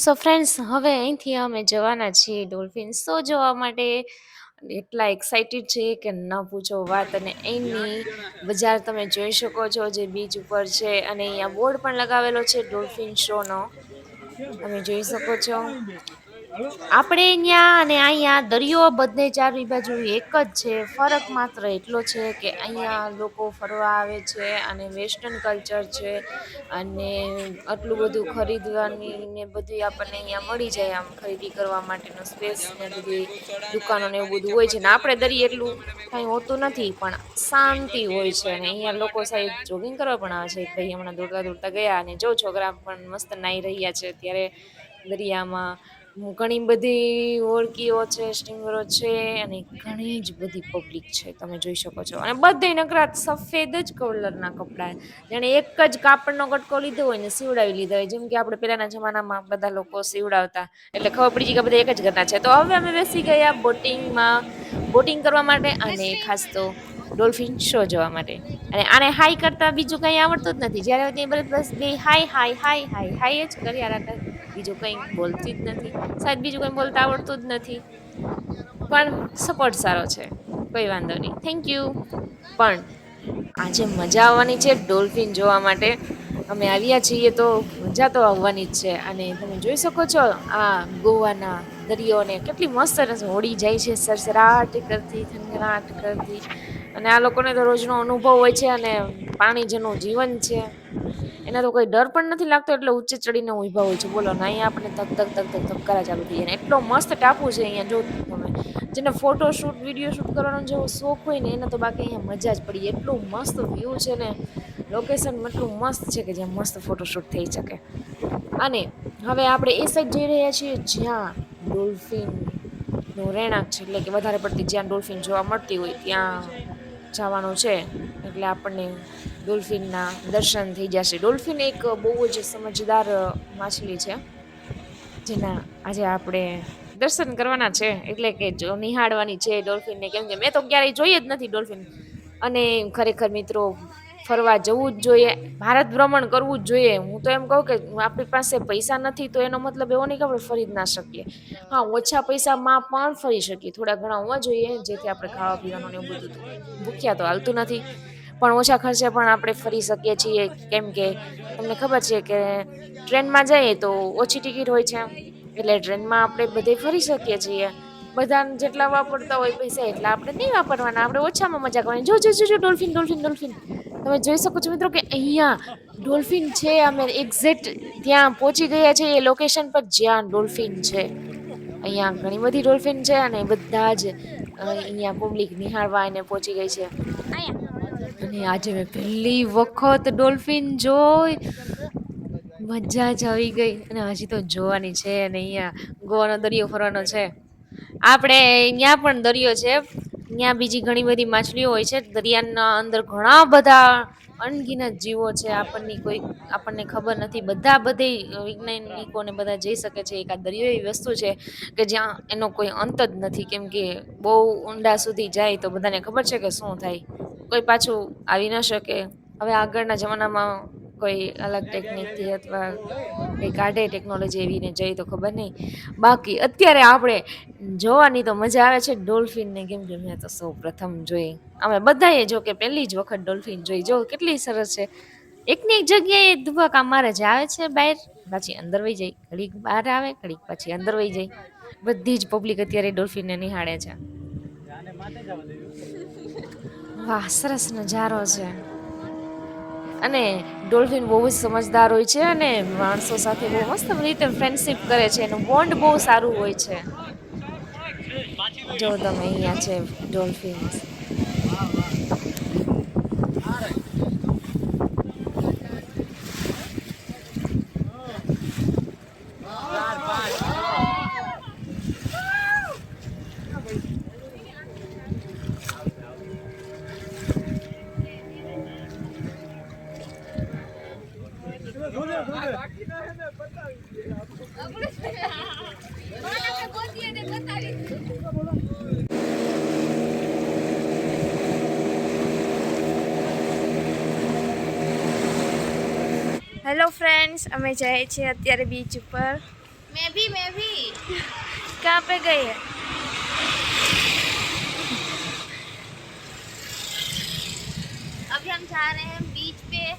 So friends, હવે અહીંથી અમે જવાના છીએ ડોલ્ફિન શો જોવા માટે. એટલા એક્સાઇટેડ છે કે ન પૂછો વાત. અને એની બજાર તમે જોઈ શકો છો જે બીચ ઉપર છે, અને અહીંયા બોર્ડ પણ લગાવેલો છે ડોલ્ફિન શોનો. તમે જોઈ શકો છો આપણે અહીંયા અને અહીંયા દરિયો બધે ચારે બાજુ એક જ છે. ફરક માત્ર એટલો છે કે અહીંયા લોકો ફરવા આવે છે અને વેસ્ટર્ન કલ્ચર છે, અને આટલું બધું ખરીદવાની ને બધું આપણને અહીંયા મળી જાય. આમ ખરીદી કરવા માટેનો સ્પેસ ને બધી દુકાનો ને એવું બધું હોય છે. ને આપણે દરિયે એટલું કઈ હોતું નથી, પણ શાંતિ હોય છે. અને અહીંયા લોકો સાહેબ જોગિંગ કરવા પણ આવે છે. એક ભાઈ હમણાં દોડતા દોડતા ગયા, અને જો છોકરા પણ મસ્ત નાહી રહ્યા છે અત્યારે દરિયામાં. ઘણી બધી ઓળકીઓ છે, સ્ટીંગરો છે, અને ઘણી જ બધી પબ્લિક છે, તમે જોઈ શકો છો. અને બધે નકરા સફેદ જ કલરના કપડા, જેને એક જ કાપડનો કટકો લીધો હોય ને સીવડાવી લીધો હોય. જેમ કે આપણે પેલાના જમાનામાં બધા લોકો સીવડાવતા, એટલે ખબર પડી ગઈ કે બધા એક જ ઘરના છે. તો હવે અમે બેસી ગયા બોટિંગ કરવા માટે, અને ખાસ તો ડોલ્ફિન શો જોવા માટે. અને આને હાઈ કરતા બીજું કઈ આવડતું જ નથી. જ્યારે બસ બે હાય હાય હાય હાય હાય જ કર્યા રાખે, બીજું કંઈ બોલતી જ નથી. સાહેબ બીજું કંઈ બોલતા આવડતું જ નથી, પણ સપોર્ટ સારો છે, કોઈ વાંધો નહીં, થેન્ક યુ. પણ આજે મજા આવવાની છે ડોલ્ફિન જોવા માટે. અમે આવ્યા છીએ તો મજા તો આવવાની જ છે. અને તમે જોઈ શકો છો આ ગોવાના દરિયોને કેટલી મસ્ત હોડી જાય છે, સરસરાટ કરતી, થનગનાટ કરતી. અને આ લોકોને તો રોજનો અનુભવ હોય છે, અને પાણી જેનું જીવન છે એના તો કોઈ ડર પણ નથી લાગતો, એટલે ઊંચે ચડીને ઉભા હોય છે. બોલો ને અહીંયા આપણે ધક ધક ધક ધક ધબકારા ચાલુ થઈ જાય. ને એટલો મસ્ત ટાપુ છે અહીંયા, જો તમે જેને ફોટો શૂટ વિડીયો શૂટ કરવાનો જેવો શોખ હોય ને એને તો બાકી અહીંયા મજા જ પડી. એટલું મસ્ત વ્યૂ છે ને, લોકેશન એટલું મસ્ત છે કે જ્યાં મસ્ત ફોટોશૂટ થઈ શકે. અને હવે આપણે એ સાઈડ જઈ રહ્યા છીએ જ્યાં ડોલ્ફિનનું રહેણાંક છે, એટલે કે વધારે પડતી જ્યાં ડોલ્ફિન જોવા મળતી હોય ત્યાં જવાનું છે. એટલે આપણને ડોલ્ફિનના દર્શન થઈ જશે. ડોલ્ફિન એક બહુ જ સમજદાર માછલી છે, જેના આજે આપણે દર્શન કરવાના છે. એટલે કે જો નિહાળવાની છે ડોલ્ફિનને, કેમ કે મેં તો ક્યારેય જોઈ જ નથી ડોલ્ફિન. અને ખરેખર મિત્રો, ફરવા જવું જ જોઈએ, ભારત ભ્રમણ કરવું જ જોઈએ. હું તો એમ કહું કે આપણી પાસે પૈસા નથી તો એનો મતલબ એવો નહીં કે આપણે ફરી જ ના શકીએ. હા, ઓછા પૈસામાં પણ ફરી શકીએ, થોડા ઘણા હોવા જોઈએ જેથી આપણે ખાવા પીવાનું એવું બધું, ભૂખ્યા તો હાલતું નથી, પણ ઓછા ખર્ચે પણ આપણે ફરી શકીએ છીએ. કેમ કે તમને ખબર છે કે ટ્રેનમાં જઈએ તો ઓછી ટિકિટ હોય છે, એટલે ટ્રેનમાં આપણે બધે ફરી શકીએ છીએ. બધા જેટલા વાપરતા હોય પૈસા એટલા આપણે નહીં વાપરવાના, આપણે ઓછામાં મજા કરવાની. જો ડોલ્ફિન ડોલ્ફિન ડોલ્ફિન તમે જોઈ શકો છો મિત્રો કે અહીંયા ડોલ્ફિન છે. અમે એક્ઝેક્ટ ત્યાં પહોંચી ગયા છે એ લોકેશન પર જ્યાં ડોલ્ફિન છે. અહીંયા ઘણી બધી ડોલ્ફિન છે, અને બધા જ અહીંયા પબ્લિક નિહાળવા એને પહોંચી ગઈ છે. અને આજે મેં પહેલી વખત ડોલ્ફિન જોઈ, મજા જ આવી ગઈ. અને હજી તો જોવાની છે. અને અહીંયા ગોવાનો દરિયો ફરવાનો છે. આપણે ત્યાં પણ દરિયો છે, ત્યાં બીજી ઘણી બધી માછલીઓ હોય છે. દરિયાના અંદર ઘણા બધા અનગિનત જીવો છે, આપણને ખબર નથી. બધે વૈજ્ઞાનિકોને બધા જઈ શકે છે. એક આ દરિયો એવી વસ્તુ છે કે જ્યાં એનો કોઈ અંત જ નથી, કેમ કે બહુ ઊંડા સુધી જાય તો બધાને ખબર છે કે શું થાય, કોઈ પાછું આવી ન શકે. હવે આગળના જમાનામાં કોઈ અલગ ટેકનિકથી અથવા કંઈ કાઢે ટેકનોલોજી એવીને જઈ તો ખબર નહીં. બાકી અત્યારે આપણે જોવાની તો મજા આવે છે ડોલ્ફિનને, કેમ કે મેં તો સૌ પ્રથમ જોઈ. અમે બધાએ જો કે પહેલી જ વખત ડોલ્ફિન જોઈ. જો કેટલી સરસ છે. એકની એક જગ્યાએ ધુબાકા મારે છે, આવે છે બહાર, પાછી અંદર વહી જાય, ઘડીક બહાર આવે, ઘડીક પછી અંદર વહી જાય. બધી જ પબ્લિક અત્યારે ડોલ્ફિનને નિહાળે છે. વાહ, સરસ નજારો છે. અને ડોલ્ફિન બહુ જ સમજદાર હોય છે, અને માણસો સાથે બહુ મસ્ત રીતે ફ્રેન્ડશિપ કરે છે. એનું બોન્ડ બહુ સારું હોય છે. જો તમે અહીંયા છે ડોલ્ફિન. હેલો ફ્રેન્ડ્સ, અમે જઈએ છીએ અત્યારે બીચ ઉપર. मैं भी कहाँ पे गई है? अभी हम जा रहे हैं बीच पे।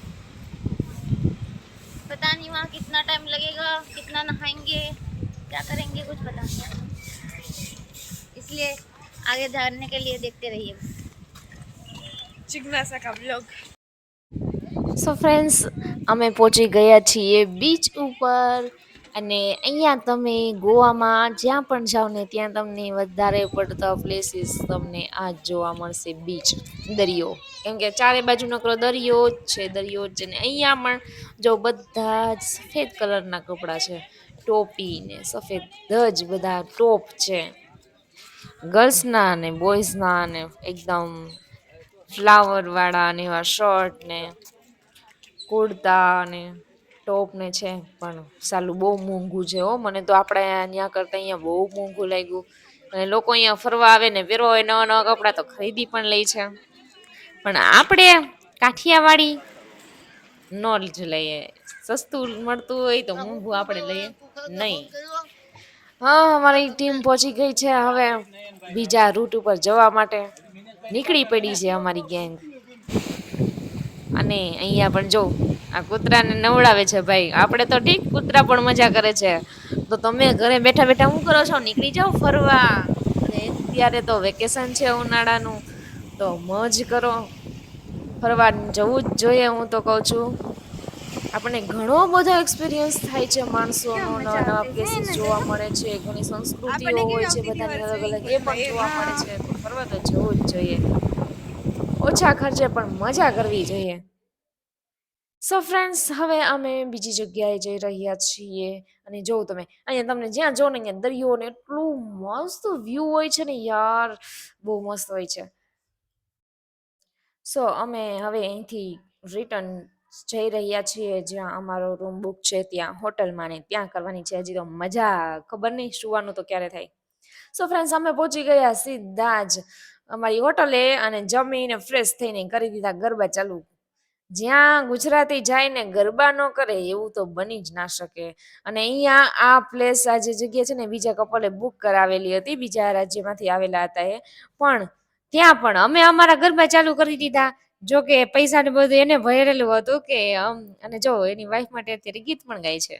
पता नहीं वहाँ कितना टाइम लगेगा, कितना नहाएंगे, क्या करेंगे, कुछ पता नहीं, इसलिए आगे जाने के लिए देखते रहिए। चिकना सा का ब्लॉग। સો ફ્રેન્ડ્સ અમે પહોંચી ગયા છીએ બીચ ઉપર અને અહીંયા તમે ગોવામાં જ્યાં પણ જાઓ ને ત્યાં તમને વધારે પડતા પ્લેસીસ તમને આ જ જોવા મળશે બીચ દરિયો કેમ કે ચારે બાજુ નકરો દરિયો જ છે દરિયો જ છે ને અહીંયા પણ જો બધા જ સફેદ કલરના કપડાં છે ટોપી ને સફેદ જ બધા ટોપ છે ગર્લ્સના ને બોಯ್સના ને એકદમ ફ્લાવર વાળા ને એવા શર્ટ ને કુર્તા ને ટોપ ને છે પણ સાલું બહુ મોંઘું છે હો મને તો આપણે અહીંયા કરતા અહીંયા બહુ મોંઘું લાગ્યું અને લોકો અહીંયા ફરવા આવે ને પહેરવા હોય નવા નવા કપડાં તો ખરીદી પણ લે છે પણ આપણે કાઠિયાવાડી ન જ લઈએ સસ્તું મળતું હોય તો મોંઘું આપણે લઈએ નહીં હા અમારી ટીમ પહોંચી ગઈ છે હવે બીજા રૂટ ઉપર જવા માટે નીકળી પડી છે અમારી ગેંગ અને અહીંયા પણ જો આ કૂતરાને નવડાવે છે ભાઈ આપણે તો ઠીક કૂતરા પણ મજા કરે છે તો તમે ઘરે બેઠા બેઠા શું કરો છો નીકળી જાઓ ફરવા અને અત્યારે તો વેકેશન છે ઉનાળાનું તો મોજ કરો ફરવા જવું જ જોઈએ હું તો કહું છું આપણને ઘણો બધો એક્સપિરિયન્સ થાય છે માણસોનો નવા નવા પ્લેસીસ જોવા મળે છે ઘણી સંસ્કૃતિઓ હોય છે બધાની અલગ અલગ એ પણ જોવા મળે છે તો ફરવા તો જવું જ જોઈએ ઓછા ખર્ચે પણ મજા કરવી જોઈએ સો ફ્રેન્ડ્સ હવે અમે બીજી જગ્યાએ જઈ રહ્યા છીએ અને જોઉં તમે અહીંયા તમને જ્યાં જો ને અહીંયા દરિયો ને એટલું મસ્ત વ્યૂ હોય છે ને યાર બહુ મસ્ત હોય છે સો અમે હવે અહીંથી રિટર્ન જઈ રહ્યા છીએ જ્યાં અમારો રૂમ બુક છે ત્યાં હોટલમાં ને ત્યાં કરવાની છે હજી તો મજા ખબર નહીં સુવાનું તો ક્યારે થાય સો ફ્રેન્ડ્સ અમે પહોંચી ગયા સીધા જ અમારી હોટલે અને જમીને ફ્રેશ થઈને કરી દીધા ગરબા ચાલુ જ્યાં ગુજરાતી જાય ને ગરબા ન કરે એવું તો બની જ ના શકે અને અહીંયા આ પ્લેસ આ જે જગ્યા છે ને બીજા કપલે બુક કરાવેલી હતી બીજા રાજ્યમાંથી આવેલા હતા એ પણ ત્યાં પણ અમે અમારા ગરબા ચાલુ કરી દીધા જો કે પૈસા ને બધું એને ભરેલું હતું કે અને જો એની વાઈફ માટે અત્યારે ગીત પણ ગાય છે